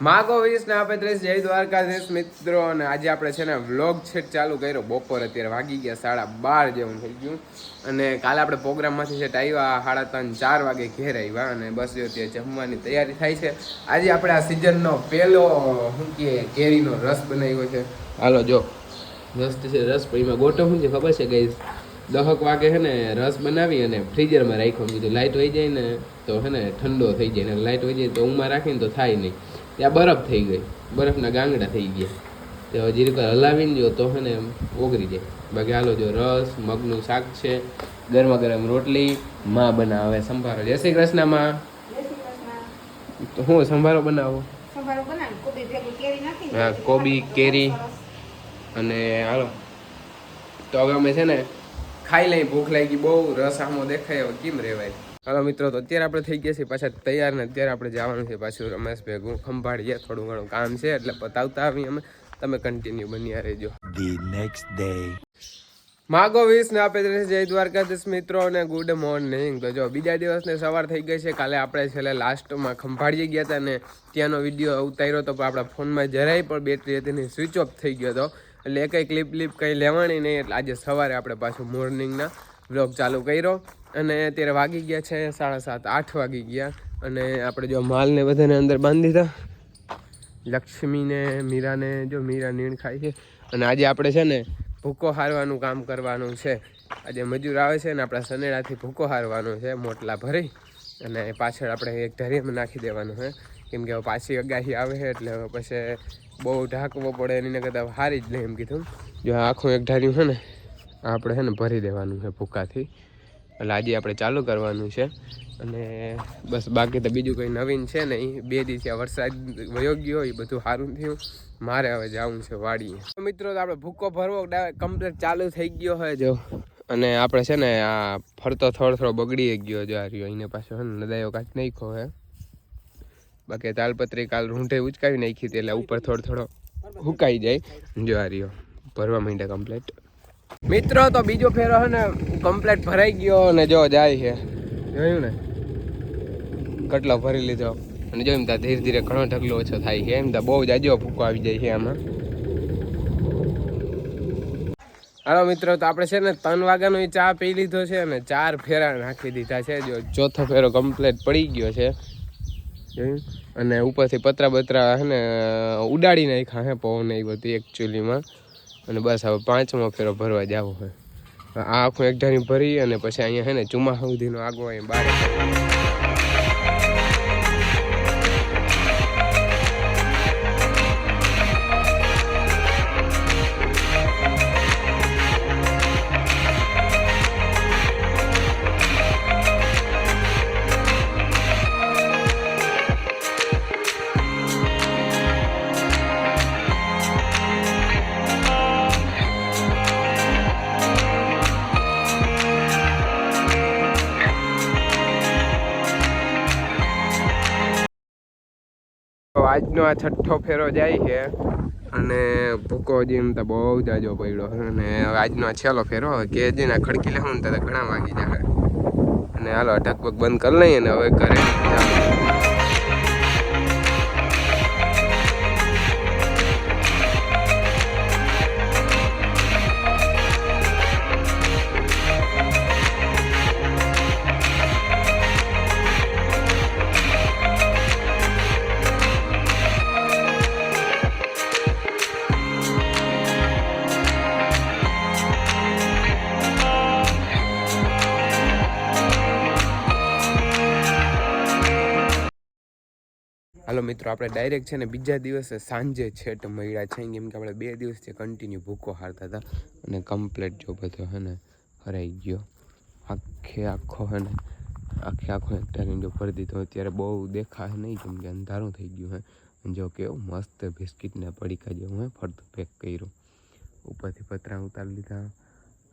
માગો 20 ને આપે 30 જય દ્વારકાધીશ મિત્રો. અને આજે આપણે છે ને વ્લોગ છે ચાલુ કર્યો બપોર. અત્યારે વાગી ગયા 12:30 જેવું થઈ ગયું. અને કાલે આપણે પ્રોગ્રામમાંથી સેટ આવ્યા 3:30-4 વાગે ઘેર આવ્યા. અને બસ જો ત્યાં જમવાની તૈયારી થાય છે. આજે આપણે આ સિઝનનો પહેલો શું કે કેરીનો રસ બનાવ્યો છે. હાલો જો મસ્ત છે રસ. એમાં ગોટો શું છે ખબર છે ગઈ 10 વાગે છે ને રસ બનાવી અને ફ્રીઝરમાં રાખ્યો. કીધું લાઇટ વહી જાય ને તો છે ને ઠંડો થઈ જાય ને લાઇટ વહી જાય તો ઊંઘમાં રાખીને તો થાય નહીં. ત્યાં બરફ થઈ ગઈ, બરફના ગાંગડા થઈ ગયા. તો જીરીક હલાવીને જો તો છે ને ઓગળી જાય. બાકી હાલો જો રસ મગનું શાક છે, ગરમા ગરમ રોટલી, માં બનાવે સંભારો. જય શ્રી કૃષ્ણ માં. તો હું સંભારો બનાવો? હા કોબી કેરી અને હાલો તો હવે અમે છે ને ખાઈ લઈ. ભૂખ લાગી બહુ, રસ આમો દેખાય હવે કેમ રહેવાય. હાલો મિત્રો તો અત્યારે આપણે થઈ ગયા છીએ પાછા તૈયાર ને અત્યારે આપણે જવાનું છે પાછું રમેશ ભેગું ખંભાળીએ. થોડું ઘણું કામ છે એટલે પતાવતા આવી અમે. તમે કન્ટિન્યુ બન્યા રહેજો. The next day. માગો 20 ને આપે 30 જય દ્વારકાધીશ મિત્રો અને ગુડ મોર્નિંગ. તો જો બીજા દિવસને સવાર થઈ ગઈ છે. કાલે આપણે છેલ્લે લાસ્ટમાં ખંભાળીએ ગયા હતા ને ત્યાંનો વિડીયો ઉતાર્યો હતો પણ આપણા ફોનમાં જરાય પણ બેટરી હતી ને સ્વિચ ઓફ થઈ ગયો હતો. એટલે કંઈ ક્લિપ કંઈ લેવાની નહીં. એટલે આજે સવારે આપણે પાછું મોર્નિંગના વ્લોગ ચાલુ કર્યો. અને અત્યારે વાગી ગયા છે 7:30-8 વાગી ગયા. અને આપણે જો માલને બધાને અંદર બાંધી દીધા. લક્ષ્મીને મીરાને જો મીરા નીણ ખાય છે. અને આજે આપણે છે ને ભૂકો હારવાનું કામ કરવાનું છે. આજે મજૂર આવે છે ને આપણા સનેડાથી ભૂકો હારવાનું છે મોટલા ભરી. અને પાછળ આપણે એક ઢારીમાં નાખી દેવાનું છે. કેમ કે પાછી અગાહી આવે છે એટલે પછી બહુ ઢાંકવો પડે એની કરતાં હારી જ નહીં એમ કીધું. જો આખું એક ઢાર્યું છે ને આપણે છે ને ભરી દેવાનું છે ભૂકાથી. એટલે આજે આપણે ચાલુ કરવાનું છે. અને બસ બાકી તો બીજું કંઈ નવીન છે ને. 2 દિવસ વરસાદ વયો ગયો એ બધું સારું થયું. મારે હવે જવું છે વાડીએ. મિત્રો તો આપણે ભૂકો ભરવો કમ્પ્લીટ ચાલુ થઈ ગયો હોય જો. અને આપણે છે ને આ ફરતો થોડો બગડી ગયો જો. આ રહ્યો એને પાછો છે ને નદાયો કાઢી નાખ્યો હે. બાકી તાલપત્રી કાલ રૂંઢે ઉચકાવી નાખી હતી એટલે ઉપર થોડો હુકાઈ જાય. જો આ રહ્યો ભરવા માંડ્યા કમ્પ્લીટ. મિત્રો તો બીજો ફેરો છે ને કમ્પ્લીટ ભરાઈ ગયો. અને જો જાય છે જોયું ને કેટલો ભરી લીધો. અને જો એમ તા ધીરે ધીરે ઘણો ઢગલો ઓછો થાય છે. એમ તા બહુ જાજો ભૂકો આવી જાય છે આમાં. હાલો મિત્રો તો આપણે છે ને 3 વાગ્યાનો ચા પી લીધો છે અને 4 ફેરા નાખી દીધા છે. જો ચોથો ફેરો કમ્પ્લીટ પડી ગયો છે જોયું. અને ઉપરથી પતરા છે ને ઉડાડી નાખ્યા હે પવન એ બધી એકચ્યુઅલીમાં. અને બસ હવે 5મો ફેરો ભરવા જવો હોય. આ આખું એક ઢારી ભરી અને પછી અહીંયા છે ને ચોમાસા સુધીનો આગો અહીં બહાર. આજનો આ 6ઠ્ઠો ફેરો જાય છે. અને ભૂકો હજી એમ તો બહુ જાજો પડ્યો. અને હવે આજનો આ 6લો ફેરો. હવે કે હજી ના ખડકી લેવું ને તો ઘણા વાગી જાય. અને હાલો ઢકબક બંધ કરી લઈએ ને હવે ઘરે હાલો મિત્રો આપણે ડાયરેક્ટ છે ને બીજા દિવસે સાંજે છેટ મળ્યા છે. કેમ કે આપણે 2 દિવસથી કન્ટિન્યુ ભૂકો હારતા હતા. અને કમ્પ્લીટ જો બધો છે ને હરાઈ ગયો. આખો છે ને આખો એક ટાઈમ જો ભરી દીધો. અત્યારે બહુ દેખાય નહીં કેમ કે અંધારું થઈ ગયું હે. જો કેવું મસ્ત બિસ્કિટના પડીકા જેવું હે ફરતું પેક કર્યું. ઉપરથી પતરા ઉતારી લીધા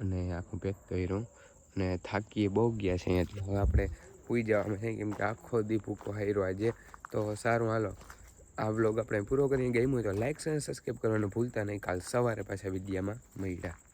અને આખું પેક કર્યું. અને થાકીએ બહુ ગયા છે અહીંયાથી. હવે આપણે સૂઈ જવામાં છે કેમ કે આખો દી ભૂકો હાર્યો આજે. તો સારું હાલો આ વ્લોગ આપણે પૂરો કરીને ગમ્યું તો લાઈક અને સબસ્ક્રાઈબ કરવાનું ભૂલતા નહીં. કાલ સવારે પાછા વિડીયોમાં મળ્યા.